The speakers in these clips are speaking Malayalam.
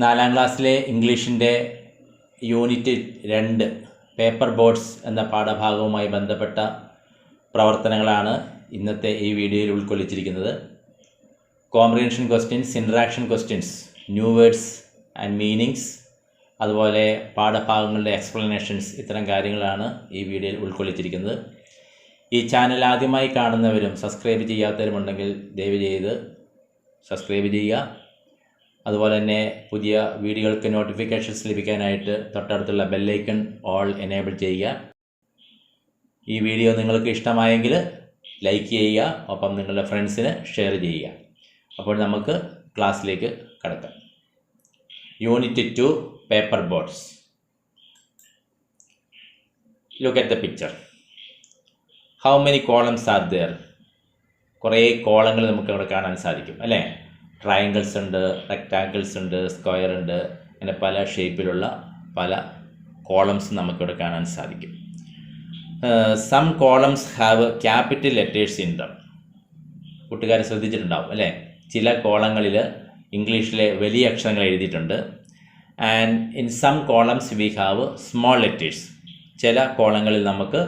നാലാം ക്ലാസ്സിലെ ഇംഗ്ലീഷിൻ്റെ യൂണിറ്റ് 2 പേപ്പർ ബോട്ട്സ് എന്ന പാഠഭാഗവുമായി ബന്ധപ്പെട്ട പ്രവർത്തനങ്ങളാണ് ഇന്നത്തെ ഈ വീഡിയോയിൽ ഉൾക്കൊള്ളിച്ചിരിക്കുന്നത്. Comprehension questions, interaction questions, new words and meanings, അതുപോലെ പാഠഭാഗങ്ങളുടെ എക്സ്പ്ലനേഷൻസ്, ഇത്തരം കാര്യങ്ങളാണ് ഈ വീഡിയോയിൽ ഉൾക്കൊള്ളിച്ചിരിക്കുന്നത്. ഈ ചാനൽ ആദ്യമായി കാണുന്നവരും സബ്സ്ക്രൈബ് ചെയ്യാത്തവരുമുണ്ടെങ്കിൽ ദയവ് ചെയ്ത് സബ്സ്ക്രൈബ് ചെയ്യുക. അതുപോലെ തന്നെ പുതിയ വീഡിയോകൾക്ക് നോട്ടിഫിക്കേഷൻസ് ലഭിക്കാനായിട്ട് തൊട്ടടുത്തുള്ള ബെല്ലൈക്കൺ ഓൾ എനേബിൾ ചെയ്യുക. ഈ വീഡിയോ നിങ്ങൾക്ക് ഇഷ്ടമായെങ്കിൽ ലൈക്ക് ചെയ്യുക, ഒപ്പം നിങ്ങളുടെ ഫ്രണ്ട്സിന് ഷെയർ ചെയ്യുക. അപ്പോൾ നമുക്ക് ക്ലാസ്സിലേക്ക് കടക്കാം. Unit 2 paper boats. Look at the picture. How many columns are there? കുറേ കോളങ്ങൾ നമുക്ക് അവിടെ കാണാൻ സാധിക്കും അല്ലേ? ട്രയാങ്കിൾസ് ഉണ്ട്, റെക്റ്റാങ്കിൾസ് ഉണ്ട്, സ്ക്വയർ ഉണ്ട്, അങ്ങനെ പല ഷേപ്പിലുള്ള പല കോളംസ് നമുക്കിവിടെ കാണാൻ സാധിക്കും. Some columns have capital letters in them. കൂട്ടുകാർ ശ്രദ്ധിച്ചിട്ടുണ്ടാവും അല്ലേ? ചില കോളങ്ങളിൽ ഇംഗ്ലീഷിലെ വലിയ അക്ഷരങ്ങൾ എഴുതിയിട്ടുണ്ട്. And in some columns we have small letters. ചില കോളങ്ങളിൽ നമുക്ക്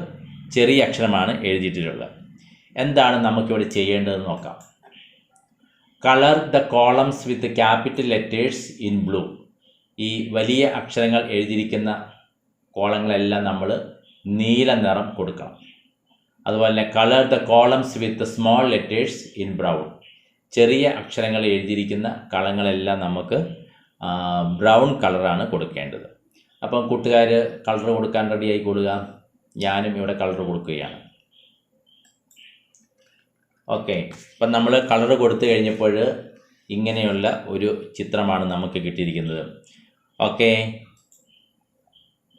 ചെറിയ അക്ഷരമാണ് എഴുതിയിട്ടുള്ളത്. എന്താണ് നമുക്കിവിടെ ചെയ്യേണ്ടതെന്ന് നോക്കാം. Colour the columns with capital letters in blue. ഈ വലിയ അക്ഷരങ്ങൾ എഴുതിയിരിക്കുന്ന കോളങ്ങളെല്ലാം നമ്മൾ നീല നിറം കൊടുക്കണം. അതുപോലെ തന്നെ colour the columns with small letters in brown. ചെറിയ അക്ഷരങ്ങൾ എഴുതിയിരിക്കുന്ന കളങ്ങളെല്ലാം നമുക്ക് ബ്രൗൺ കളറാണ് കൊടുക്കേണ്ടത്. അപ്പം കൂട്ടുകാർ കളർ കൊടുക്കാൻ റെഡിയായി കൊടുക്കുക. ഞാനും ഇവിടെ കളർ കൊടുക്കുകയാണ്. ഓക്കെ, അപ്പം നമ്മൾ കളർ കൊടുത്തു കഴിഞ്ഞപ്പോൾ ഇങ്ങനെയുള്ള ഒരു ചിത്രമാണ് നമുക്ക് കിട്ടിയിരിക്കുന്നത്. Okay,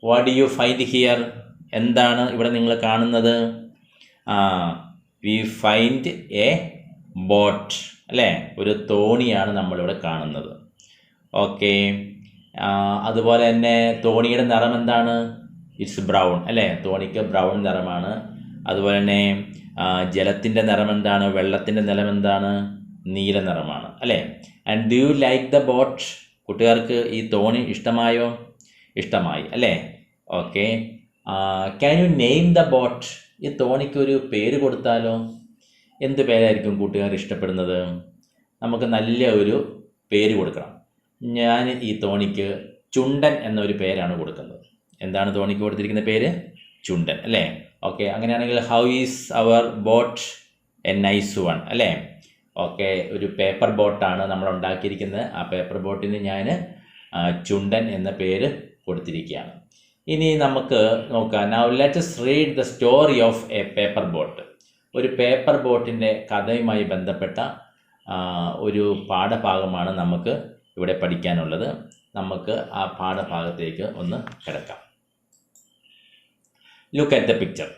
what do you find here? എന്താണ് ഇവിടെ നിങ്ങൾ കാണുന്നത്? വി ഫൈൻഡ് എ ബോട്ട് അല്ലേ? ഒരു തോണിയാണ് നമ്മളിവിടെ കാണുന്നത്. ഓക്കെ, അതുപോലെ തന്നെ തോണിയുടെ നിറം എന്താണ്? ഇറ്റ്സ് ബ്രൗൺ അല്ലേ? തോണിക്ക് ബ്രൗൺ നിറമാണ്. അതുപോലെ തന്നെ ജലത്തിൻ്റെ നിറം എന്താണ്? വെള്ളത്തിൻ്റെ നിറം എന്താണ്? നീല നിറമാണ് അല്ലേ? And do you like the boat? കൂട്ടുകാർക്ക് ഈ തോണി ഇഷ്ടമായോ? ഇഷ്ടമായി അല്ലേ? Okay, can you name the boat? ഈ തോണിക്ക് ഒരു പേര് കൊടുത്താലോ? എന്ത് പേരായിരിക്കും കൂട്ടുകാർ ഇഷ്ടപ്പെടുന്നത്? നമുക്ക് നല്ല ഒരു പേര് കൊടുക്കണം. ഞാൻ ഈ തോണിക്ക് ചുണ്ടൻ എന്നൊരു പേരാണ് കൊടുക്കുന്നത്. എന്താണ് തോണിക്ക് കൊടുത്തിരിക്കുന്ന പേര്? ചുണ്ടൻ അല്ലേ? ഓക്കെ, അങ്ങനെയാണെങ്കിൽ how is our boat? A nice one അല്ലേ? ഓക്കെ, ഒരു പേപ്പർ ബോട്ടാണ് നമ്മൾ ഉണ്ടാക്കിയിരിക്കുന്നത്. ആ പേപ്പർ ബോട്ടിന് ഞാൻ ചുണ്ടൻ എന്ന പേര് കൊടുത്തിരിക്കുകയാണ്. ഇനി നമുക്ക് നോക്കാം. Now let's read the story of A paper boat. ഒരു പേപ്പർ ബോട്ടിൻ്റെ കഥയുമായി ബന്ധപ്പെട്ട ഒരു പാഠഭാഗമാണ് നമുക്ക് ഇവിടെ പഠിക്കാനുള്ളത്. നമുക്ക് ആ പാഠഭാഗത്തേക്ക് ഒന്ന് കിടക്കാം. Look at the picture.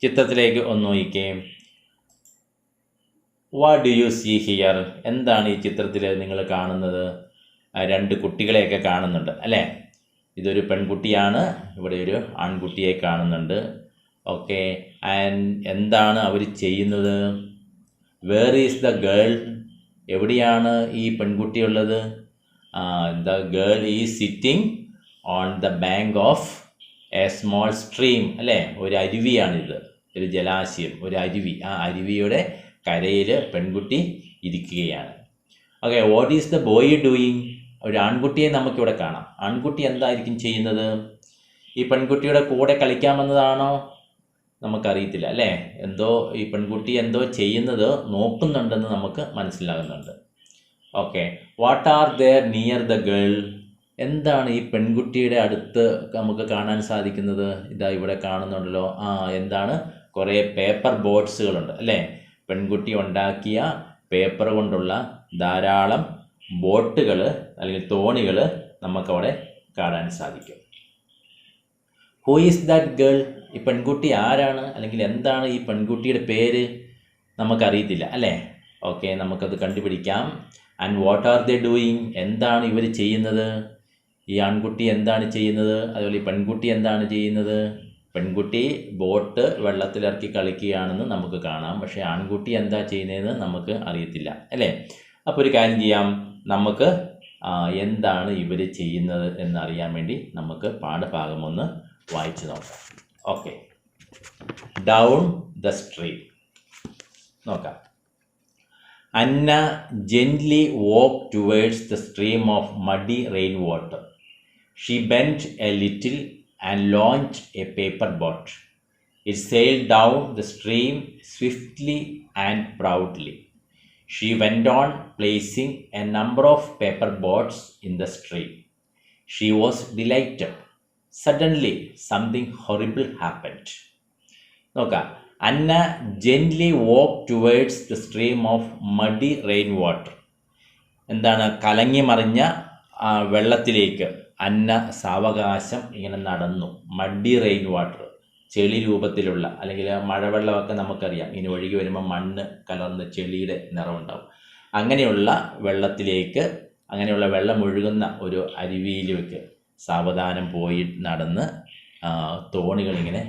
ചിത്രത്തിലേക്ക് ഒന്ന് നോക്കിക്കേ. What do you see here? എന്താണ് ഈ ചിത്രത്തിൽ നിങ്ങൾ കാണുന്നത്? രണ്ട് കുട്ടികളെയൊക്കെ കാണുന്നുണ്ട് അല്ലേ? ഇതൊരു പെൺകുട്ടിയാണ്, ഇവിടെ ഒരു ആൺകുട്ടിയെ കാണുന്നുണ്ട്. ഓക്കെ, ആൻഡ് എന്താണ് അവർ ചെയ്യുന്നത്? Where is the girl? എവിടെയാണ് ഈ പെൺകുട്ടി ഉള്ളത്? The girl is sitting on the bank of a small stream അല്ലേ? ഒരു അരുവിയാണിത്, ഒരു ജലാശയം, ഒരു അരുവി. ആ അരുവിയുടെ കരയിൽ പെൺകുട്ടി ഇരിക്കുകയാണ്. Okay, what is the boy doing? ഒരു ആൺകുട്ടിയെ നമുക്കിവിടെ കാണാം. ആൺകുട്ടി എന്തായിരിക്കും ചെയ്യുന്നത്? ഈ പെൺകുട്ടിയുടെ കൂടെ കളിക്കാമെന്നതാണോ? നമുക്കറിയത്തില്ല അല്ലേ? എന്തോ ഈ പെൺകുട്ടി എന്തോ ചെയ്യുന്നത് നോക്കുന്നുണ്ടെന്ന് നമുക്ക് മനസ്സിലാകുന്നുണ്ട്. Okay, what are there near the girl? എന്താണ് ഈ പെൺകുട്ടിയുടെ അടുത്ത് നമുക്ക് കാണാൻ സാധിക്കുന്നത്? ഇതാ ഇവിടെ കാണുന്നുണ്ടല്ലോ. എന്താണ്? കുറേ പേപ്പർ ബോട്ട്സുകളുണ്ട് അല്ലേ? പെൺകുട്ടി ഉണ്ടാക്കിയ പേപ്പർ കൊണ്ടുള്ള ധാരാളം ബോട്ടുകൾ അല്ലെങ്കിൽ തോണികൾ നമുക്കവിടെ കാണാൻ സാധിക്കും. Who is that girl? ഈ പെൺകുട്ടി ആരാണ്? അല്ലെങ്കിൽ എന്താണ് ഈ പെൺകുട്ടിയുടെ പേര്? നമുക്കറിയത്തില്ല അല്ലേ? ഓക്കെ, നമുക്കത് കണ്ടുപിടിക്കാം. And what are they doing? എന്താണ് ഇവർ ചെയ്യുന്നത്? ഈ ആൺകുട്ടി എന്താണ് ചെയ്യുന്നത്? അതുപോലെ ഈ പെൺകുട്ടി എന്താണ് ചെയ്യുന്നത്? പെൺകുട്ടി ബോട്ട് വെള്ളത്തിലിറക്കി കളിക്കുകയാണെന്ന് നമുക്ക് കാണാം. പക്ഷേ ആൺകുട്ടി എന്താ ചെയ്യുന്നതെന്ന് നമുക്ക് അറിയത്തില്ല അല്ലേ? അപ്പോൾ ഒരു കാര്യം ചെയ്യാം. നമുക്ക് എന്താണ് ഇവർ ചെയ്യുന്നത് എന്നറിയാൻ വേണ്ടി നമുക്ക് പാഠഭാഗം ഒന്ന് വായിച്ചു നോക്കാം. ഓക്കെ, ഡൗൺ ദ സ്ട്രീം നോക്കാം. അന്ന gently walked towards the stream of muddy rainwater. She bent a little and launched a paper boat. It sailed down the stream swiftly and proudly. She went on placing a number of paper boats in the stream. She was delighted. Suddenly, something horrible happened. നോക്കാം. Anna gently walk towards the stream of muddy rain water. എന്താണ്? കലങ്ങി മറിഞ്ഞ വെള്ളത്തിലേക്ക് അന്ന സാവകാശം ഇങ്ങനെ നടന്നു. മഡി റെയിൻ വാട്ടർ, ചെളി രൂപത്തിലുള്ള, അല്ലെങ്കിൽ മഴവെള്ളമൊക്കെ നമുക്കറിയാം, ഇങ്ങനെ ഒഴുകി വരുമ്പോൾ മണ്ണ് കലർന്ന് ചെളിയുടെ നിറമുണ്ടാവും. അങ്ങനെയുള്ള വെള്ളത്തിലേക്ക്, അങ്ങനെയുള്ള വെള്ളം ഒഴുകുന്ന ഒരു അരുവിയിലേക്ക് സാവധാനം പോയി നടന്ന് തോണികളിങ്ങനെ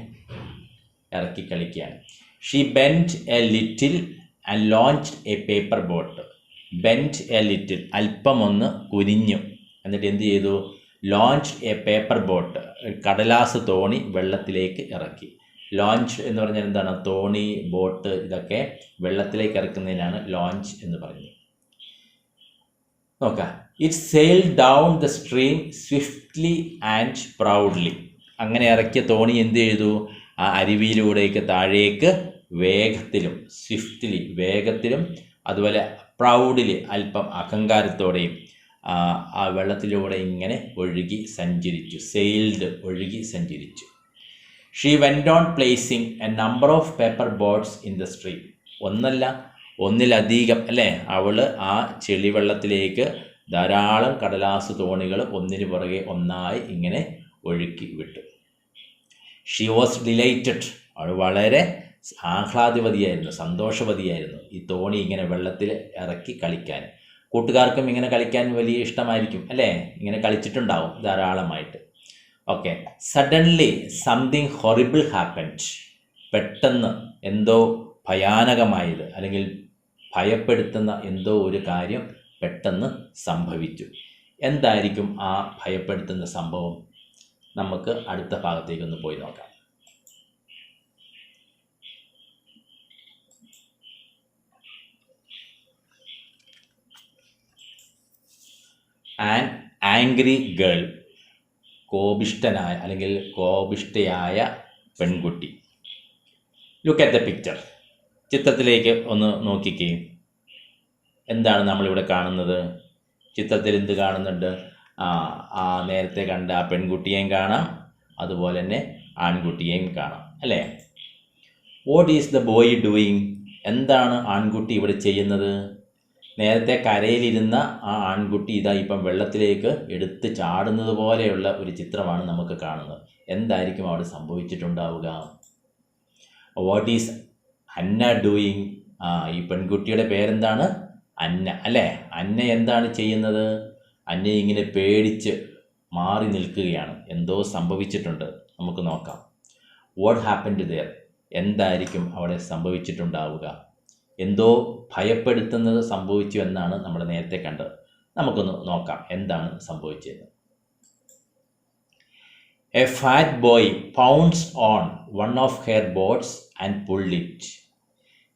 ഇറക്കി കളിക്കുകയാണ്. She bent A little and launched A paper boat. Bent A little, അല്പം ഒന്ന് കുനിഞ്ഞു. എന്നിട്ട് എന്ത് ചെയ്തു? ലോഞ്ച് എ പേപ്പർ ബോട്ട്, കടലാസ് തോണി വെള്ളത്തിലേക്ക് ഇറക്കി. ലോഞ്ച് എന്ന് പറഞ്ഞാൽ എന്താണ്? തോണി, ബോട്ട്, ഇതൊക്കെ വെള്ളത്തിലേക്ക് ഇറക്കുന്നതിനാണ് ലോഞ്ച് എന്ന് പറയുന്നത്. നോക്കാം. It sale down the stream swiftly and proudly. അങ്ങനെ ഇറക്കിയ തോണി എന്ത് ചെയ്തു? ആ അരുവിയിലൂടെയൊക്കെ താഴേക്ക് വേഗത്തിലും, സ്വിഫ്റ്റ്ലി വേഗത്തിലും, അതുപോലെ പ്രൗഡിലി അല്പം അഹങ്കാരത്തോടെയും ആ വെള്ളത്തിലൂടെ ഇങ്ങനെ ഒഴുകി സഞ്ചരിച്ചു. സെയിൽഡ്, ഒഴുകി സഞ്ചരിച്ചു. She went on placing a number of paper boats in the stream. ഒന്നല്ല, ഒന്നിലധികം, അല്ലേ? അവൾ ആ ചെളിവെള്ളത്തിലേക്ക് ധാരാളം കടലാസ് തോണികൾ ഒന്നിനു പുറകെ ഒന്നായി ഇങ്ങനെ ഒഴുക്കി വിട്ടു. She was delighted. അവൾ വളരെ ആഹ്ലാദവതിയായിരുന്നു, സന്തോഷവതിയായിരുന്നു ഈ തോണി ഇങ്ങനെ വെള്ളത്തിൽ ഇറക്കി കളിക്കാൻ. കൂട്ടുകാർക്കും ഇങ്ങനെ കളിക്കാൻ വലിയ ഇഷ്ടമായിരിക്കും, അല്ലേ? ഇങ്ങനെ കളിച്ചിട്ടുണ്ടാവും ധാരാളമായിട്ട്. Okay. Suddenly something horrible happened. പെട്ടെന്ന് എന്തോ ഭയാനകമായത്, അല്ലെങ്കിൽ ഭയപ്പെടുത്തുന്ന എന്തോ ഒരു കാര്യം പെട്ടെന്ന് സംഭവിച്ചു. എന്തായിരിക്കും ആ ഭയപ്പെടുത്തുന്ന സംഭവം? നമുക്ക് അടുത്ത ഭാഗത്തേക്കൊന്ന് പോയി നോക്കാം. ആൻ ആംഗ്രി ഗേൾ, കോപിഷ്ഠനായ അല്ലെങ്കിൽ കോപിഷ്ഠയായ പെൺകുട്ടി. Look at the picture. ചിത്രത്തിലേക്ക് ഒന്ന് നോക്കിക്കേ. എന്താണ് നമ്മളിവിടെ കാണുന്നത്? ചിത്രത്തിൽ എന്ത് കാണുന്നുണ്ട്? ആ നേരത്തെ കണ്ട ആ പെൺകുട്ടിയെയും കാണാം, അതുപോലെ തന്നെ ആൺകുട്ടിയെയും കാണാം, അല്ലേ? What is the boy doing? എന്താണ് ആൺകുട്ടി ഇവിടെ ചെയ്യുന്നത്? നേരത്തെ കരയിലിരുന്ന ആ ആൺകുട്ടി ഇതാ ഇപ്പം വെള്ളത്തിലേക്ക് എടുത്ത് ചാടുന്നത് പോലെയുള്ള ഒരു ചിത്രമാണ് നമുക്ക് കാണുന്നത്. എന്തായിരിക്കും അവിടെ സംഭവിച്ചിട്ടുണ്ടാവുക? What is Anna doing? ഈ പെൺകുട്ടിയുടെ പേരെന്താണ്? അന്ന, അല്ലേ? അന്ന എന്താണ് ചെയ്യുന്നത്? അന്ന ഇങ്ങനെ പേടിച്ച് മാറി നിൽക്കുകയാണ്. എന്തോ സംഭവിച്ചിട്ടുണ്ട്. നമുക്ക് നോക്കാം. What happened there? എന്തായിരിക്കും അവിടെ സംഭവിച്ചിട്ടുണ്ടാവുക? എന്തോ ഭയപ്പെടുത്തുന്നത് സംഭവിച്ചു എന്നാണ് നമ്മൾ നേരത്തെ കണ്ടത്. നമുക്കൊന്ന് നോക്കാം എന്താണ് സംഭവിച്ചത്. A fat boy pounced on one of her boats and pulled it.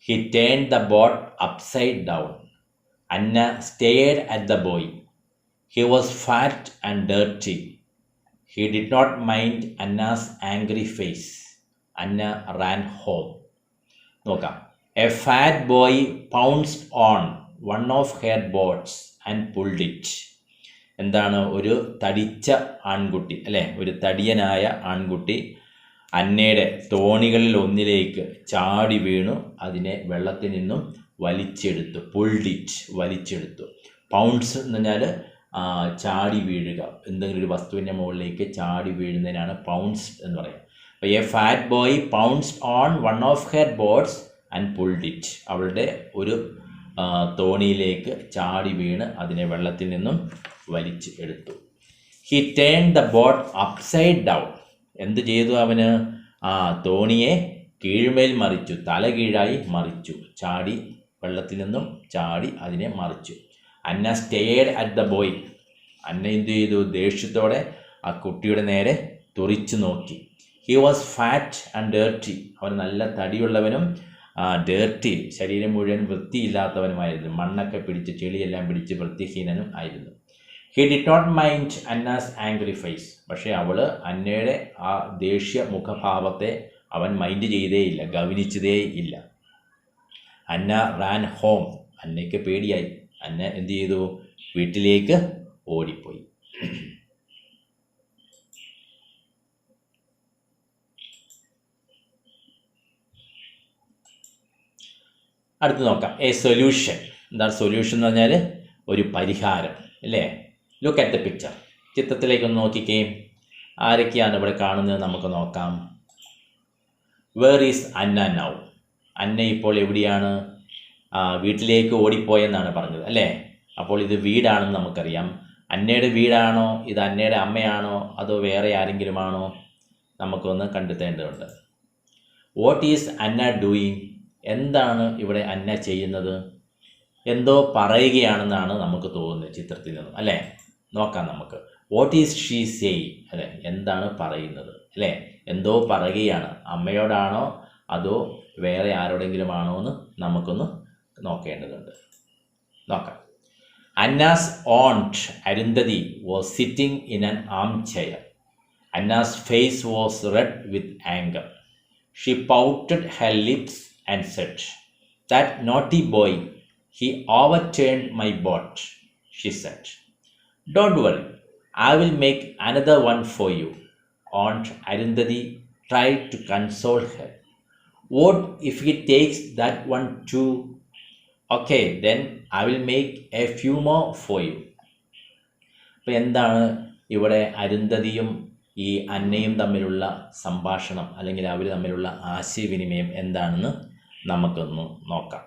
He turned the boat upside down. Anna stared at the boy. He was fat and dirty. He did not mind Anna's angry face. Anna ran home. നോക്കാം. A fat boy pounced on one of her boats and pulled it. എന്താണ്? ഒരു തടിച്ച ആൺകുട്ടി, അല്ലേ? ഒരു തടിയനായ ആൺകുട്ടി അന്നയുടെ തോണികളിൽ ഒന്നിലേക്ക് ചാടി വീണു അതിനെ വെള്ളത്തിൽ നിന്നും വലിച്ചെടുത്തു. പുൾഡ് ഇറ്റ്, വലിച്ചെടുത്തു. പൗൺസ് എന്ന് പറഞ്ഞാൽ ചാടി വീഴുക, എന്തെങ്കിലും ഒരു വസ്തുവിൻ്റെ മുകളിലേക്ക് ചാടി വീഴുന്നതിനാണ് പൗൺസ് എന്ന് പറയുക. അപ്പോൾ a fat boy pounced on one of her boats and pulled it. അവളുടെ ഒരു തോണിയിലേക്ക് ചാടി വീണ് അതിനെ വെള്ളത്തിൽ നിന്നും വലിച്ച് എടുത്തു. He turn the boat upside down. എന്ത് ചെയ്തു അവന്? തോണിയെ കീഴ്മേൽ മറിച്ചു, തല കീഴായി മറിച്ചു. ചാടി, വെള്ളത്തിൽ നിന്നും ചാടി അതിനെ മറിച്ചു. അന്ന സ്റ്റേഡ് അറ്റ് ദ ബോയ്. അന്ന എന്ത് ചെയ്തു? ദേഷ്യത്തോടെ ആ കുട്ടിയുടെ നേരെ തുറിച്ചു നോക്കി. He was fat and dirty. അവൻ നല്ല തടിയുള്ളവനും ഡേർട്ടി, ശരീരം മുഴുവൻ വൃത്തിയില്ലാത്തവനുമായിരുന്നു. മണ്ണൊക്കെ പിടിച്ച് ചെളിയെല്ലാം പിടിച്ച് വൃത്തിഹീനനും ആയിരുന്നു. He did not mind Anna's angry face. പക്ഷേ അവൾ അന്നയുടെ ആ ദേഷ്യ മുഖഭാവത്തെ അവൻ മൈൻഡ് ചെയ്തേയില്ല, ഗൗനിച്ചതേ ഇല്ല. അന്ന റാൻ ഹോം. അന്നയ്ക്ക് പേടിയായി. അന്ന എന്ത് ചെയ്തു? വീട്ടിലേക്ക് ഓടിപ്പോയി. അടുത്ത് നോക്കാം. A solution. എന്താണ് സൊല്യൂഷൻ എന്ന് പറഞ്ഞാൽ? ഒരു പരിഹാരം, അല്ലേ? Look at the picture. ചിത്രത്തിലേക്കൊന്ന് നോക്കിക്കേ. ആരൊക്കെയാണ് ഇവിടെ കാണുന്നത് നമുക്ക് നോക്കാം. Where is Anna now? Anna ഇപ്പോൾ എവിടെയാണ്? വീട്ടിലേക്ക് ഓടിപ്പോയെന്നാണ് പറഞ്ഞത്, അല്ലേ? അപ്പോൾ ഇത് വീടാണെന്ന് നമുക്കറിയാം. അന്നയുടെ വീടാണോ? ഇത് അന്നയുടെ അമ്മയാണോ? അതോ വേറെ ആരെങ്കിലുമാണോ? നമുക്കൊന്ന് കണ്ടെത്തേണ്ടതുണ്ട്. What is Anna doing? എന്താണ് ഇവിടെ അന്ന ചെയ്യുന്നത്? എന്തോ പറയുകയാണെന്നാണ് നമുക്ക് തോന്നുന്നത് ചിത്രത്തിൽ നിന്നും, അല്ലേ? നോക്കാം നമുക്ക്. What is she saying? അല്ലേ, എന്താണ് പറയുന്നത്, അല്ലേ? എന്തോ പറയുകയാണ്. അമ്മയോടാണോ അതോ വേറെ ആരോടെങ്കിലും ആണോ എന്ന് നമുക്കൊന്ന് നോക്കേണ്ടതുണ്ട്. നോക്കാം. Anna's aunt Arundhati was sitting in an arm chair. Anna's face was red with anger. She pouted her lips and said, "That naughty boy, he overturned my boat," she said. "Don't worry, I will make another one for you." Aunt Arundhati tried to console her. "What if he takes that one too?" "Okay, then I will make a few more for you." അപ്പോൾ എന്താണ് ഇവിടെ അരുന്ധതിയും ഈ അന്നയും തമ്മിലുള്ള സംഭാഷണം, അല്ലെങ്കിൽ അവർ തമ്മിലുള്ള ആശയവിനിമയം എന്താണെന്ന് നമുക്കൊന്ന് നോക്കാം.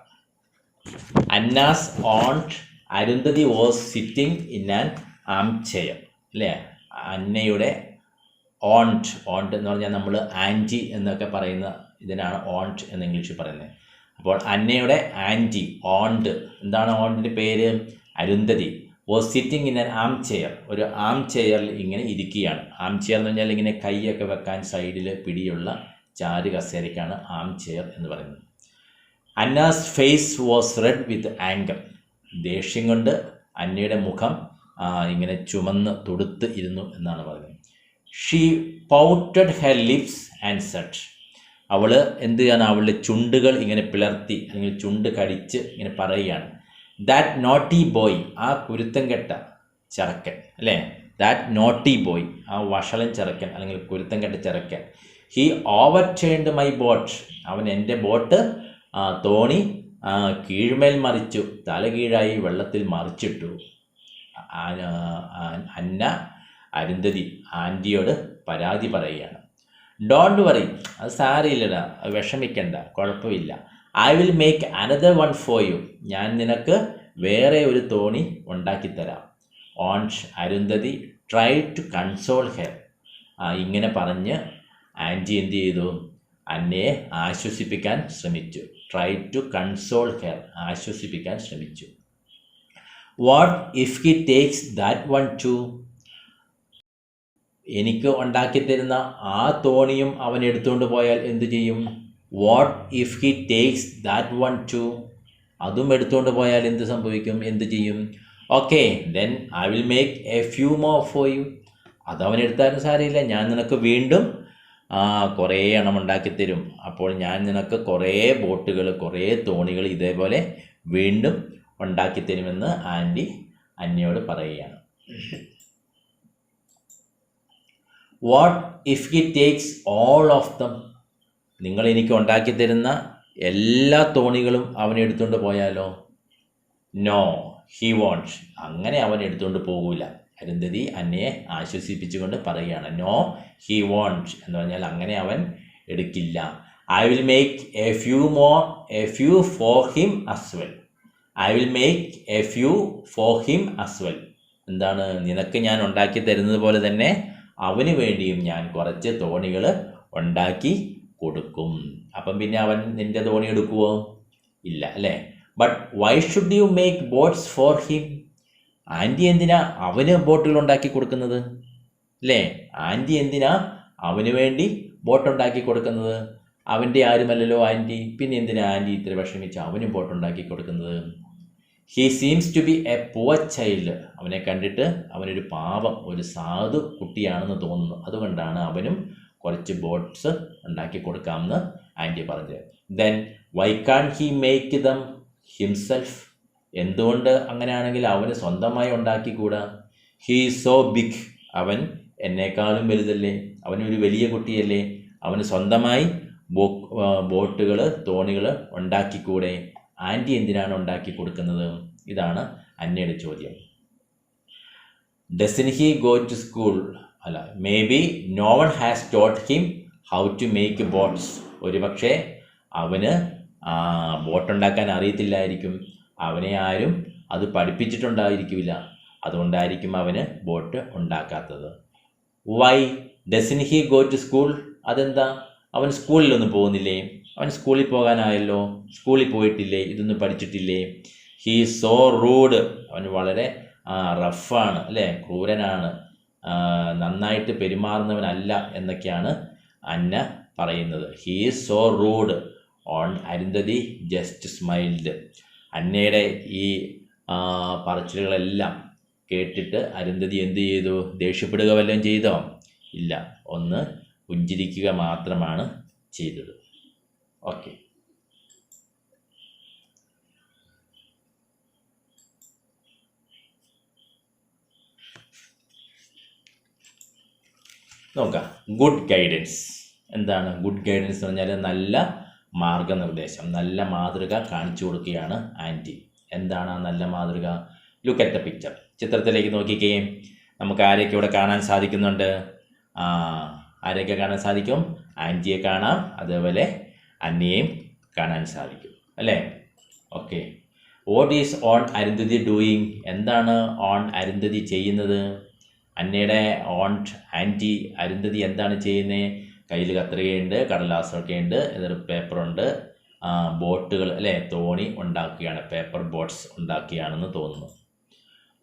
Anna's aunt Arundhati was sitting in an arm chair, അല്ലേ? അന്നയുടെ ഓണ്ട് എന്ന് പറഞ്ഞാൽ നമ്മൾ ആൻറ്റി എന്നൊക്കെ പറയുന്ന ഇതിനാണ് ഓണ്ട് എന്ന് ഇംഗ്ലീഷിൽ പറയുന്നത്. അപ്പോൾ അന്നയുടെ ആൻറ്റി ഓണ്ട്, എന്താണ് ഓണ്ടിൻ്റെ പേര്? Arundhati. Was sitting in an arm chair, ഒരു ആം ചെയറിൽ ഇങ്ങനെ ഇരിക്കുകയാണ്. ആം ചെയർ എന്ന് പറഞ്ഞാൽ ഇങ്ങനെ കൈയൊക്കെ വെക്കാൻ സൈഡിൽ പിടിയുള്ള ചാരു കസേരയ്ക്കാണ് ആം ചെയർ എന്ന് പറയുന്നത്. Anna's face was red with anger. ദേഷ്യം കൊണ്ട് അന്നയുടെ മുഖം ഇങ്ങനെ ചുമന്ന് തുടുത്ത് ഇരുന്നു എന്നാണ് പറയുന്നത്. She pouted her lips and said. അവൾ എന്ത് ചെയ്യാണ്? അവളുടെ ചുണ്ടുകൾ ഇങ്ങനെ പിളർത്തി അല്ലെങ്കിൽ ചുണ്ട് കടിച്ച് ഇങ്ങനെ പറയുകയാണ്. ദാറ്റ് നോട്ടി ബോയ്, ആ കുരുത്തം കെട്ട ചെറുക്കൻ, അല്ലേ? ദാറ്റ് നോട്ടി ബോയ്, ആ വഷളൻ ചെറുക്കൻ അല്ലെങ്കിൽ കുരുത്തം കെട്ട ചെറുക്കൻ. ഹി ഓവർടേൺഡ് മൈ ബോട്ട്, അവൻ എൻ്റെ ബോട്ട് തോണി കീഴ്മേൽ മറിച്ചു, തലകീഴായി വെള്ളത്തിൽ മറിച്ചിട്ടു. അന്ന അരുന്ധതി ആൻറ്റിയോട് പരാതി പറയുകയാണ്. ഡോണ്ട് വറി, അത് സാരയില്ലടാ, വിഷമിക്കണ്ട, കുഴപ്പമില്ല. I will make another one for you, ഞാൻ നിനക്ക് വേറെ ഒരു തോണി ഉണ്ടാക്കിത്തരാം. Aunt Arundhati try to console her. ഇങ്ങനെ പറഞ്ഞ് ആൻറ്റി എന്ത് ചെയ്തു? അന്നയെ ആശ്വസിപ്പിക്കാൻ ശ്രമിച്ചു. ട്രൈ ടു കൺസോൾ ഹെർ, ആശ്വസിപ്പിക്കാൻ ശ്രമിച്ചു. What if he takes that one two? എനിക്ക് ഉണ്ടാക്കിത്തരുന്ന ആ തോണിയും അവൻ എടുത്തുകൊണ്ട് പോയാൽ എന്തു ചെയ്യും? What if he takes that one two? അതും എടുത്തുകൊണ്ട് പോയാൽ എന്ത് സംഭവിക്കും? എന്ത് ചെയ്യും? Okay, then I will make A few more for you. അതവൻ എടുത്താലും സാരമില്ല, ഞാൻ നിനക്ക് വീണ്ടും കുറേ എണ്ണം ഉണ്ടാക്കിത്തരും. അപ്പോൾ ഞാൻ നിനക്ക് കുറേ ബോട്ടുകൾ, കുറേ തോണികൾ ഇതേപോലെ വീണ്ടും ഉണ്ടാക്കിത്തരുമെന്ന് ആൻറ്റി അന്നയോട് പറയുകയാണ്. What if he takes all of them? നിങ്ങൾ എനിക്ക് ഉണ്ടാക്കിത്തരുന്ന എല്ലാ തോണികളും അവൻ എടുത്തുകൊണ്ട് പോയാലോ? നോ ഹി വോണ്ട്, അങ്ങനെ അവൻ എടുത്തുകൊണ്ട് പോകൂല. അരുന്ധതി അന്നയെ ആശ്വസിപ്പിച്ചുകൊണ്ട് പറയുകയാണ്. നോ ഹി വോണ്ട് എന്ന് പറഞ്ഞാൽ അങ്ങനെ അവൻ എടുക്കില്ല. I will make A few for him us well. I will make A few for him us well. എന്താണ്? നിനക്ക് ഞാൻ ഉണ്ടാക്കി തരുന്നത് പോലെ തന്നെ അവന് വേണ്ടിയും ഞാൻ കുറച്ച് തോണികൾ ഉണ്ടാക്കി കൊടുക്കും. അപ്പം പിന്നെ അവൻ നിൻ്റെ തോണി എടുക്കുമോ? ഇല്ല, അല്ലേ? But why should you make boats for him? Auntie എന്തിനാ അവന് ബോട്ടുകൾ ഉണ്ടാക്കി കൊടുക്കുന്നത്? അല്ലേ? ആൻറ്റി എന്തിനാ അവന് വേണ്ടി ബോട്ടുണ്ടാക്കി കൊടുക്കുന്നത്? അവൻ്റെ ആരുമല്ലല്ലോ ആൻറ്റി. പിന്നെ എന്തിനാ ആൻറ്റി ഇത്ര വിഷമിച്ച് അവനും ബോട്ടുണ്ടാക്കി കൊടുക്കുന്നത്? He seems to be a poor child. അവനെ കണ്ടിട്ട് അവനൊരു പാവം, ഒരു സാധു കുട്ടിയാണെന്ന് തോന്നുന്നു. അതുകൊണ്ടാണ് അവനും കുറച്ച് ബോട്ട്സ് ഉണ്ടാക്കി കൊടുക്കാമെന്ന് ആൻറ്റി പറഞ്ഞത്. Then why can't he make them himself? എന്തുകൊണ്ട് അങ്ങനെയാണെങ്കിൽ അവന് സ്വന്തമായി ഉണ്ടാക്കിക്കൂടാ? He so big. അവൻ എന്നേക്കാളും വലുതല്ലേ? അവനൊരു വലിയ കുട്ടിയല്ലേ? അവന് സ്വന്തമായി ബോട്ടുകൾ, തോണികൾ ഉണ്ടാക്കിക്കൂടെ? ആൻറ്റി എന്തിനാണ് ഉണ്ടാക്കി കൊടുക്കുന്നത്? ഇതാണ് അന്നയുടെ ചോദ്യം. Doesn't he go to school? അല്ല, maybe no one has taught him how to make boats. ഒരു പക്ഷേ അവന് ബോട്ടുണ്ടാക്കാൻ അറിയത്തില്ലായിരിക്കും. അവനെ ആരും അത് പഠിപ്പിച്ചിട്ടുണ്ടായിരിക്കില്ല. അതുകൊണ്ടായിരിക്കും അവന് ബോട്ട് ഉണ്ടാക്കാത്തത്. Why doesn't he go to school? അതെന്താ? അവൻ സ്കൂളിലൊന്നും പോകുന്നില്ലേ? അവൻ സ്കൂളിൽ പോകാനായല്ലോ. സ്കൂളിൽ പോയിട്ടില്ലേ? ഇതൊന്നും പഠിച്ചിട്ടില്ലേ? He so rude. അവൻ വളരെ റഫാണ്, അല്ലേ? ക്രൂരനാണ്, നന്നായിട്ട് പെരുമാറുന്നവനല്ല എന്നൊക്കെയാണ് അന്ന പറയുന്നത്. He so rude. Aunt Arundhati just smiled. അന്നയുടെ ഈ പറച്ചിലുകളെല്ലാം കേട്ടിട്ട് അരുന്ധതി എന്ത് ചെയ്തു? ദേഷ്യപ്പെടുക വല്ലതും ചെയ്തോ? ഇല്ല, ഒന്ന് പുഞ്ചിരിക്കുക മാത്രമാണ് ചെയ്തത്. ഓക്കെ. നോക്കാം. Good guidance. എന്താണ് ഗുഡ് ഗൈഡൻസ് എന്ന് പറഞ്ഞാൽ? നല്ല മാർഗനിർദ്ദേശം, നല്ല മാതൃക കാണിച്ചു കൊടുക്കുകയാണ് ആൻറ്റി. എന്താണ് ആ നല്ല മാതൃക? Look at the picture. ചിത്രത്തിലേക്ക് നോക്കിക്കേ. നമുക്ക് ആരെയൊക്കെ ഇവിടെ കാണാൻ സാധിക്കുന്നുണ്ട്? ആരെയൊക്കെ കാണാൻ സാധിക്കും? ആൻറ്റിയെ കാണാം, അതേപോലെ അന്നയെയും കാണാൻ സാധിക്കും, അല്ലേ? Okay. What is on Arundhati doing? എന്താണ് ഓൺ അരുന്ധതി ചെയ്യുന്നത്? അന്നയുടെ ആൻറ്റി അരുന്ധതി എന്താണ് ചെയ്യുന്നത്? കയ്യിൽ കത്രികയുണ്ട്, കടലാസൊക്കെ ഉണ്ട്, ഇതൊരു പേപ്പറുണ്ട്, ബോട്ടുകൾ, അല്ലേ? തോണി ഉണ്ടാക്കുകയാണ്, പേപ്പർ ബോട്ട്സ് ഉണ്ടാക്കുകയാണെന്ന് തോന്നുന്നു.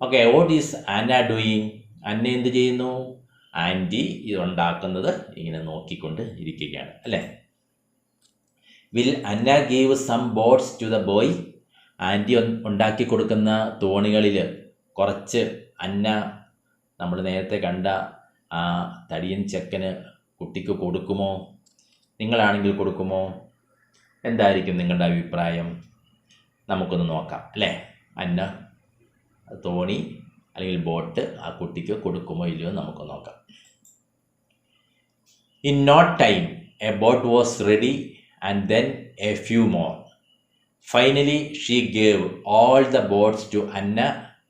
Okay. What is Anna doing? Anna എന്ത് ചെയ്യുന്നു? ആൻറ്റി ഇതുണ്ടാക്കുന്നത് ഇങ്ങനെ നോക്കിക്കൊണ്ട് ഇരിക്കുകയാണ്, അല്ലേ? Will Anna give some boats to the boy? Aunty ഉണ്ടാക്കി കൊടുക്കുന്ന തോണികളിൽ കുറച്ച് അന്ന നമ്മൾ നേരത്തെ കണ്ട ആ തടിയൻ ചെക്കന് കുട്ടിക്ക് കൊടുക്കുമോ? നിങ്ങളാണെങ്കിൽ കൊടുക്കുമോ? എന്തായിരിക്കും നിങ്ങളുടെ അഭിപ്രായം? നമുക്കൊന്ന് നോക്കാം, അല്ലേ? അന്ന തോണി അല്ലെങ്കിൽ ബോട്ട് ആ കുട്ടിക്ക് കൊടുക്കുമോ ഇല്ലയോ നമുക്ക് നോക്കാം. In no time a boat was ready and then a few more. Finally she gave all the boats to Anna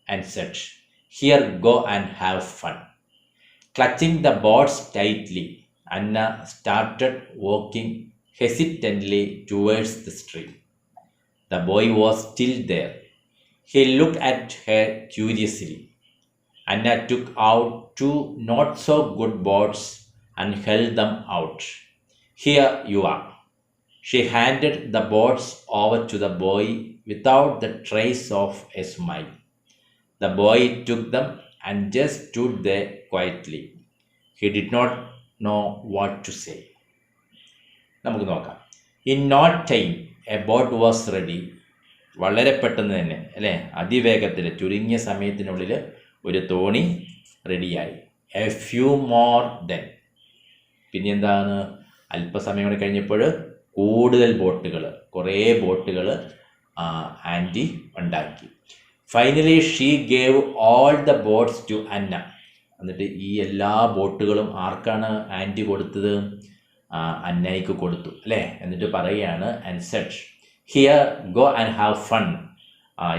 and said, "Here, go and have fun." Clutching the boards tightly, Anna started walking hesitantly towards the stream. The boy was still there. He looked at her curiously. Anna took out two not-so-good boards and held them out. "Here you are." She handed the boards over to the boy without the trace of a smile. The boy took them and just stood there quietly. He did not know what to say. നമുക്ക് നോക്കാം. In no time a boat was ready. വളരെ പെട്ടെന്ന് തന്നെ, അല്ലേ? അതിവേഗത്തിൽ, ചുരുങ്ങിയ സമയത്തിനുള്ളിൽ ഒരു തോണി റെഡിയായി. A few more then. പിന്നെ എന്താണ്? അല്പസമയം കൂടെ കഴിഞ്ഞപ്പോൾ കൂടുതൽ ബോട്ടുകൾ, കുറേ ബോട്ടുകൾ ആൻറ്റി ഉണ്ടാക്കി. Finally she gave all the boats to Anna. എന്നിട്ട് ഈ എല്ലാ ബോട്ടുകളും ആർക്കാണ് ആൻറ്റി കൊടുത്തത്? അന്നയ്ക്ക് കൊടുത്തു, അല്ലേ? എന്നിട്ട് പറയുകയാണ്, and said, "here, go and have fun."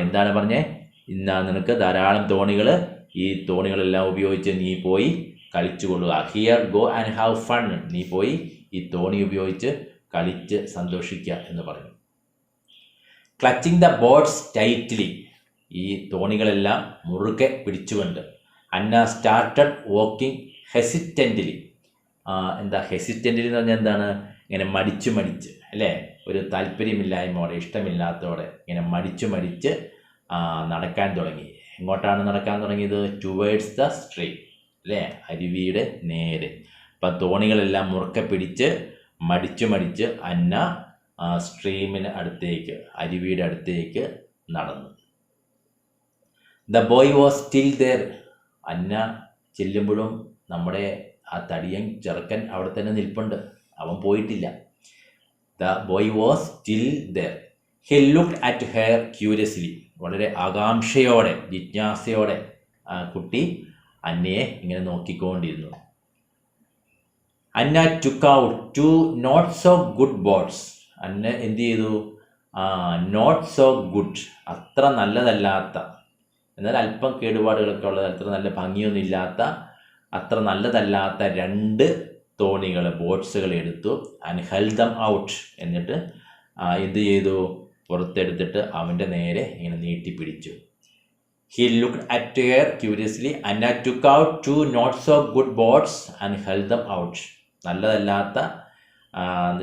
എന്താണ് പറഞ്ഞത്? ഇന്നാ നിനക്ക് ധാരാളം തോണികൾ, ഈ തോണികളെല്ലാം ഉപയോഗിച്ച് നീ പോയി കളിച്ചു കൊള്ളുക. Here, go and have fun. നീ പോയി ഈ തോണി ഉപയോഗിച്ച് കളിച്ച് സന്തോഷിക്കുക എന്ന് പറഞ്ഞു. Clutching the boats tightly. ഈ തോണികളെല്ലാം മുറുകെ പിടിച്ചുകൊണ്ട് അന്ന സ്റ്റാർട്ടഡ് വാക്കിംഗ് ഹെസിറ്റൻ്റ്ലി. എന്താ ഹെസിറ്റൻ്റ്ലി എന്ന് പറഞ്ഞാൽ എന്താണ്? ഇങ്ങനെ മടിച്ച്, അല്ലേ? ഒരു താല്പര്യമില്ലായ്മയോടെ, ഇഷ്ടമില്ലാത്തതോടെ ഇങ്ങനെ മടിച്ച് നടക്കാൻ തുടങ്ങി. എങ്ങോട്ടാണ് നടക്കാൻ തുടങ്ങിയത്? ടുവേഡ്സ് ദ സ്ട്രീം, അല്ലേ? അരുവിയുടെ നേരെ. അപ്പം തോണികളെല്ലാം മുറുക്കെ പിടിച്ച് മടിച്ച് അന്ന സ്ട്രീമിന് അടുത്തേക്ക്, അരുവിയുടെ അടുത്തേക്ക് നടന്നു. The boy was still there. Anna ചെല്ലുമ്പോഴും നമ്മുടെ ആ തടിയൻ ചെറുക്കൻ അവിടെ തന്നെ നിൽപ്പുണ്ട്, അവൻ പോയിട്ടില്ല. The boy was still there. He looked at her curiously. വളരെ ആകാംക്ഷയോടെ, ജിജ്ഞാസയോടെ ആ കുട്ടി അന്നയെ ഇങ്ങനെ നോക്കിക്കൊണ്ടിരുന്നു. Anna took out 2 not so good boats. Anna എന്ത് ചെയ്തു? നോട്ട് സോ ഗുഡ്, അത്ര നല്ലതല്ലാത്ത, എന്നാൽ അല്പം കേടുപാടുകളൊക്കെ ഉള്ളത്, അത്ര നല്ല ഭംഗിയൊന്നുമില്ലാത്ത, അത്ര നല്ലതല്ലാത്ത 2 തോണികൾ, ബോട്ട്സുകൾ എടുത്തു. And held them out. എന്നിട്ട് എന്ത് ചെയ്തു? പുറത്തെടുത്തിട്ട് അവൻ്റെ നേരെ ഇങ്ങനെ നീട്ടിപ്പിടിച്ചു. He looked at her curiously. Anna took out 2 not so good boats and held them out. നല്ലതല്ലാത്ത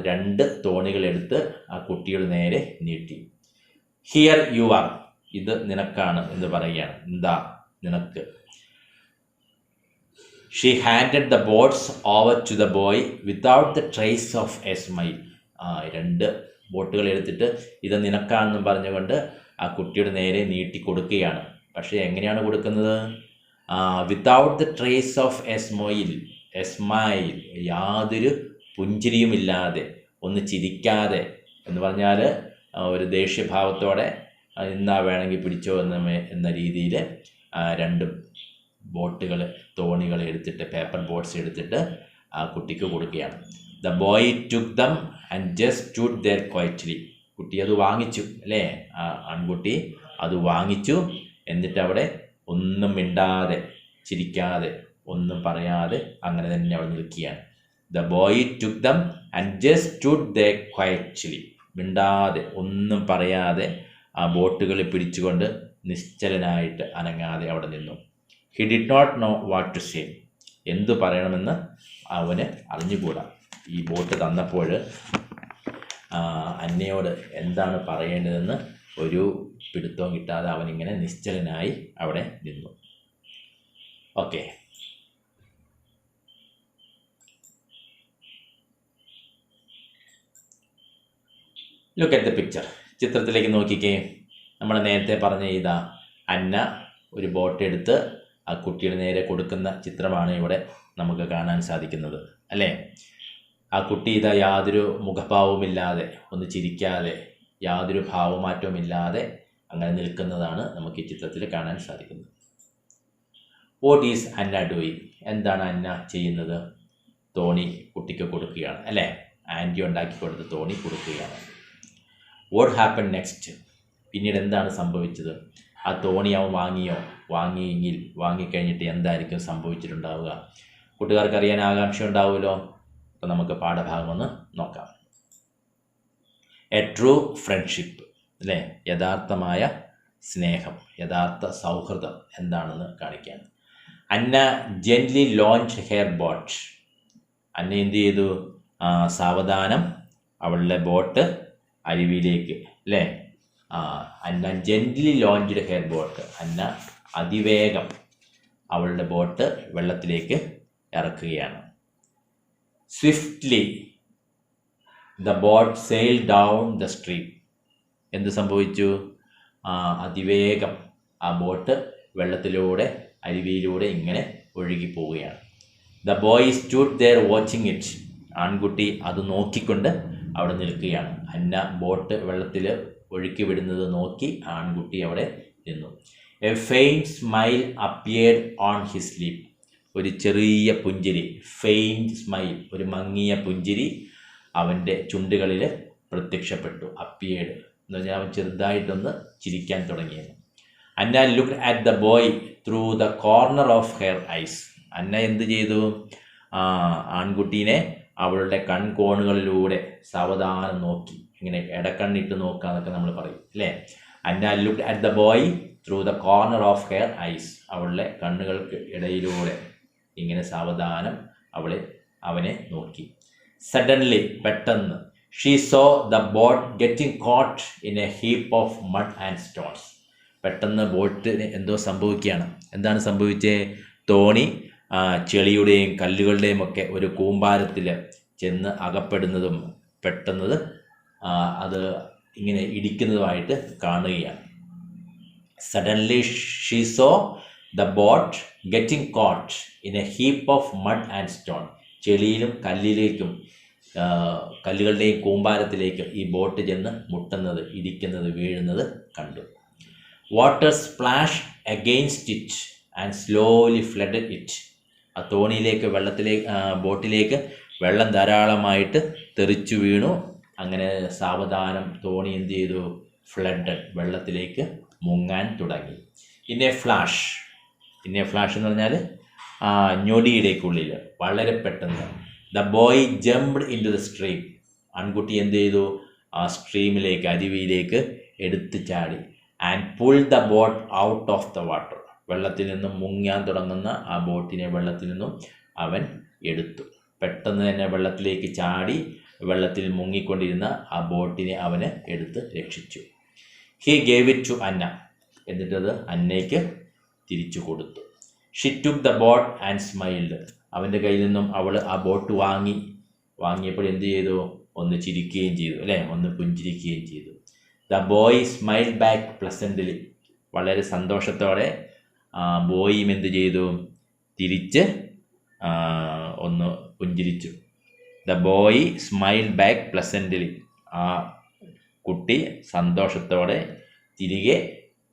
2 തോണികളെടുത്ത് ആ കുട്ടിയുടെ നേരെ നീട്ടി. Here you are. ഇത് നിനക്കാണ് എന്ന് പറയുകയാണ്. എന്താ നിനക്ക്? She handed the boats over to the boy without the trace of a smile. 2 ബോട്ടുകൾ എടുത്തിട്ട് ഇത് നിനക്കാണെന്നും പറഞ്ഞുകൊണ്ട് ആ കുട്ടിയുടെ നേരെ നീട്ടി കൊടുക്കുകയാണ്. പക്ഷേ എങ്ങനെയാണ് കൊടുക്കുന്നത്? Without the trace of a smile, യാതൊരു പുഞ്ചിരിയുമില്ലാതെ, ഒന്ന് ചിരിക്കാതെ, എന്ന് പറഞ്ഞാൽ ഒരു ദേഷ്യഭാവത്തോടെ ഇന്നാ വേണമെങ്കിൽ പിടിച്ചോ എന്ന രീതിയിൽ 2 ബോട്ടുകൾ, തോണികൾ എടുത്തിട്ട്, പേപ്പർ ബോട്ട്സ് എടുത്തിട്ട് ആ കുട്ടിക്ക് കൊടുക്കുകയാണ്. The boy took them and just stood there quietly. കുട്ടി അത് വാങ്ങിച്ചു, അല്ലേ? ആ ആൺകുട്ടി അത് വാങ്ങിച്ചു. എന്നിട്ട് അവിടെ ഒന്നും മിണ്ടാതെ, ചിരിക്കാതെ, ഒന്നും പറയാതെ അങ്ങനെ തന്നെ അവിടെ നിൽക്കുകയാണ്. The boy took them and just stood there quietly. മിണ്ടാതെ, ഒന്നും പറയാതെ ആ ബോട്ടുകളെ പിടിച്ചുകൊണ്ട് നിശ്ചലനായിട്ട് അനങ്ങാതെ അവിടെ നിന്നു. He did not know what to say. എന്തു പറയണമെന്ന് അവന് അറിഞ്ഞുകൂടാ. ഈ ബോട്ട് തന്നപ്പോൾ അന്നയോട് എന്താണ് പറയേണ്ടതെന്ന് ഒരു പിടുത്തവും കിട്ടാതെ അവനിങ്ങനെ നിശ്ചലനായി അവിടെ നിന്നു. Okay, look at the picture. ചിത്രത്തിലേക്ക് നോക്കിക്കേ. നമ്മൾ നേരത്തെ പറഞ്ഞ ഇതാ അന്ന ഒരു ബോട്ട് എടുത്ത് ആ കുട്ടിയുടെ നേരെ കൊടുക്കുന്ന ചിത്രമാണ് ഇവിടെ നമുക്ക് കാണാൻ സാധിക്കുന്നത്, അല്ലേ? ആ കുട്ടി ഇതാ യാതൊരു മുഖഭാവവുമില്ലാതെ, ഒന്ന് ചിരിക്കാതെ, യാതൊരു ഭാവമാറ്റവുമില്ലാതെ അങ്ങനെ നിൽക്കുന്നതാണ് നമുക്ക് ഈ ചിത്രത്തിൽ കാണാൻ സാധിക്കുന്നത്. What is Anna doing? എന്താണ് അന്ന ചെയ്യുന്നത്? തോണി കുട്ടിക്ക് കൊടുക്കുകയാണ്, അല്ലേ? ആൻറ്റി ഉണ്ടാക്കി കൊടുത്ത് തോണി കൊടുക്കുകയാണ്. What happen next? പിന്നീട് എന്താണ് സംഭവിച്ചത്? ആ തോണി അവൻ വാങ്ങിയോ? വാങ്ങിയെങ്കിൽ വാങ്ങിക്കഴിഞ്ഞിട്ട് എന്തായിരിക്കും സംഭവിച്ചിട്ടുണ്ടാവുക? കൂട്ടുകാർക്ക് അറിയാൻ ആകാംക്ഷ ഉണ്ടാവുമല്ലോ. അപ്പോൾ നമുക്ക് പാഠഭാഗം ഒന്ന് നോക്കാം. എ ട്രൂ ഫ്രണ്ട്ഷിപ്പ്, അല്ലേ? യഥാർത്ഥമായ സ്നേഹം, യഥാർത്ഥ സൗഹൃദം എന്താണെന്ന് കാണിക്കാൻ. Anna gently launch her boat. Anna എന്ത് ചെയ്തു? സാവധാനം അവളുടെ ബോട്ട് അരുവിയിലേക്ക്, അല്ലേ? Anna gently launched her boat. Anna അതിവേഗം അവളുടെ ബോട്ട് വെള്ളത്തിലേക്ക് ഇറക്കുകയാണ്. Swiftly the boat sail down the stream. എന്ത് സംഭവിച്ചു? അതിവേഗം ആ ബോട്ട് വെള്ളത്തിലൂടെ, അരുവിയിലൂടെ ഇങ്ങനെ ഒഴുകി പോവുകയാണ്. The boy stood there watching it. ആൺകുട്ടി അത് നോക്കിക്കൊണ്ട് അവിടെ നിൽക്കുകയാണ്. അന്ന ബോട്ട് വെള്ളത്തിൽ ഒഴുക്കി വിടുന്നത് നോക്കി ആൺകുട്ടി അവിടെ നിന്നു. A faint smile appeared on his lip. ഒരു ചെറിയ പുഞ്ചിരി, ഫെയിൻറ്റ് സ്മൈൽ, ഒരു മങ്ങിയ പുഞ്ചിരി അവൻ്റെ ചുണ്ടുകളിൽ പ്രത്യക്ഷപ്പെട്ടു. അപ്പിയേർഡ് എന്ന് പറഞ്ഞാൽ അവൻ ചെറുതായിട്ടൊന്ന് ചിരിക്കാൻ തുടങ്ങിയത്. Anna looked at the boy through the corner of her eyes. Anna എന്ത് ചെയ്തു? ആൺകുട്ടീനെ അവളുടെ കൺകോണുകളിലൂടെ സാവധാനം നോക്കി. ഇങ്ങനെ ഇടക്കണ്ണിട്ട് നോക്കുക എന്നൊക്കെ നമ്മൾ പറയും, അല്ലേ? Anna looked at the boy through the corner of her eyes. അവളുടെ കണ്ണുകൾക്ക് ഇടയിലൂടെ ഇങ്ങനെ സാവധാനം അവനെ നോക്കി. സഡൻലി, പെട്ടെന്ന്, she saw the boat getting caught in a heap of mud and stones. പെട്ടെന്ന് ബോട്ടിന് എന്തോ സംഭവിക്കുകയാണ്. എന്താണ് സംഭവിച്ചത്? തോണി ചെളിയുടെയും കല്ലുകളുടെയും ഒക്കെ ഒരു കൂമ്പാരത്തിൽ ചെന്ന് അകപ്പെടുന്നതും പെട്ടെന്ന് അത് ഇങ്ങനെ ഇടിക്കുന്നതുമായിട്ട് കാണുകയാണ്. Suddenly she saw the boat getting caught in a heap of mud and stone. ചെളിയിലും കല്ലുകളുടെയും കൂമ്പാരത്തിലേക്ക് ഈ ബോട്ട് ചെന്ന് മുട്ടുന്നത്, ഇടിക്കുന്നത്, വീഴുന്നത് കണ്ടു. Water splash against it and slowly flooded it. ആ തോണിയിലേക്ക് ബോട്ടിലേക്ക് വെള്ളം ധാരാളമായിട്ട് തെറിച്ചു വീണു. അങ്ങനെ സാവധാനം തോണി എന്ത് ചെയ്തു? ഫ്ലഡഡ്, വെള്ളത്തിലേക്ക് മുങ്ങാൻ തുടങ്ങി. ഇൻ എ ഫ്ലാഷ് എന്ന് പറഞ്ഞാൽ ഞൊടിയിടയ്ക്കുള്ളിൽ, വളരെ പെട്ടെന്ന്. The boy jumped into the stream. ആൺകുട്ടി എന്ത് ചെയ്തു? ആ സ്ട്രീമിലേക്ക്, അരുവിയിലേക്ക് എടുത്തു ചാടി. And pull the boat out of the water. വെള്ളത്തിൽ നിന്നും മുങ്ങാൻ തുടങ്ങുന്ന ആ ബോട്ടിനെ വെള്ളത്തിൽ നിന്നും അവൻ എടുത്തു. പെട്ടെന്ന് തന്നെ വെള്ളത്തിലേക്ക് ചാടി വെള്ളത്തിൽ മുങ്ങിക്കൊണ്ടിരുന്ന ആ ബോട്ടിനെ അവന് എടുത്ത് രക്ഷിച്ചു. He gave it to Anna. എന്നിട്ടത് അന്നയ്ക്ക് തിരിച്ചു കൊടുത്തു. She took the boat and smiled. അവൻ്റെ കയ്യിൽ നിന്നും അവൾ ആ ബോട്ട് വാങ്ങിയപ്പോൾ എന്ത് ചെയ്തു? ഒന്ന് ചിരിക്കുകയും ചെയ്തു, അല്ലേ? ഒന്ന് പുഞ്ചിരിക്കുകയും ചെയ്തു. The boy smiled back pleasantly. വളരെ സന്തോഷത്തോടെ ബോയും എന്ത് ചെയ്തു? തിരിച്ച് ഒന്ന് പുഞ്ചിരിച്ചു. The boy smiled back pleasantly. ആ കുട്ടി സന്തോഷത്തോടെ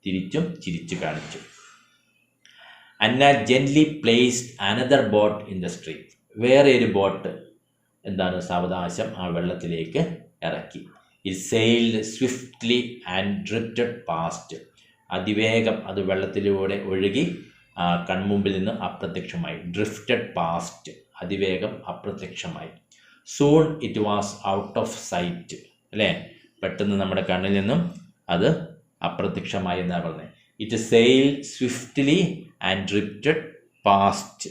തിരിച്ചും ചിരിച്ചു കാണിച്ചു. Anna gently placed another boat in the stream. വേറെ ഒരു ബോട്ട് സാവകാശം ആ വെള്ളത്തിലേക്ക് ഇറക്കി. It sailed swiftly and drifted past. അതിവേഗം അത് വെള്ളത്തിലൂടെ ഒഴുകി കൺമുമ്പിൽ നിന്ന് അപ്രത്യക്ഷമായി. ഡ്രിഫ്റ്റഡ് പാസ്റ്റ്, അതിവേഗം അപ്രത്യക്ഷമായി. Soon it was out of sight, അല്ലേ? പെട്ടെന്ന് നമ്മുടെ കണ്ണിൽ നിന്നും അത് അപ്രത്യക്ഷമായി എന്നാണ് പറഞ്ഞത്. It sail swiftly and drifted past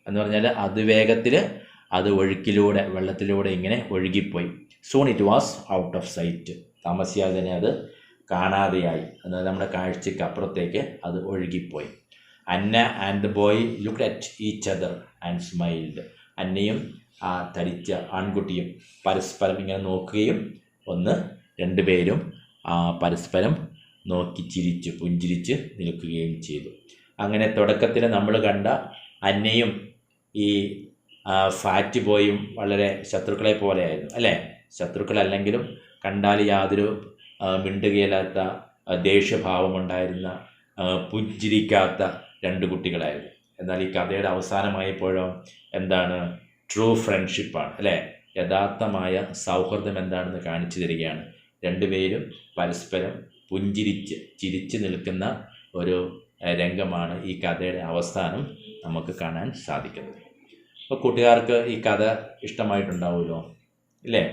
എന്ന് പറഞ്ഞാൽ അതിവേഗത്തിൽ അത് വെള്ളത്തിലൂടെ ഇങ്ങനെ ഒഴുകിപ്പോയി. Soon it was out of sight. താമസിയാതെ തന്നെ അത് കാണാതെയായി. എന്നാൽ നമ്മുടെ കാഴ്ചയ്ക്ക് അപ്പുറത്തേക്ക് അത് ഒഴുകിപ്പോയി. Anna and the boy looked at each other and smiled. അന്നയും ആ തരിച്ച ആൺകുട്ടിയും പരസ്പരം ഇങ്ങനെ നോക്കുകയും രണ്ടുപേരും പരസ്പരം നോക്കി പുഞ്ചിരിച്ച് നിൽക്കുകയും ചെയ്തു. അങ്ങനെ തുടക്കത്തിൽ നമ്മൾ കണ്ട അന്നയും ഈ ഫാറ്റ് ബോയും വളരെ ശത്രുക്കളെ പോലെയായിരുന്നു, അല്ലേ? ശത്രുക്കളല്ലെങ്കിലും കണ്ടാൽ യാതൊരു മിണ്ടുകയില്ലാത്ത, ദേഷ്യഭാവമുണ്ടായിരുന്ന, പുഞ്ചിരിക്കാത്ത രണ്ട് കുട്ടികളായിരുന്നു. എന്നാൽ ഈ കഥയുടെ അവസാനമായപ്പോഴോ ട്രൂ ഫ്രണ്ട്ഷിപ്പാണ്, അല്ലേ? യഥാർത്ഥമായ സൗഹൃദം എന്താണെന്ന് കാണിച്ചു തരികയാണ്. രണ്ടുപേരും പരസ്പരം ചിരിച്ച് നിൽക്കുന്ന ഒരു രംഗമാണ് ഈ കഥയുടെ അവസാനം നമുക്ക് കാണാൻ സാധിക്കുന്നത്. അപ്പോൾ കൂട്ടുകാർക്ക് ഈ കഥ ഇഷ്ടമായിട്ടുണ്ടാവുമല്ലോ, ഇല്ലേ?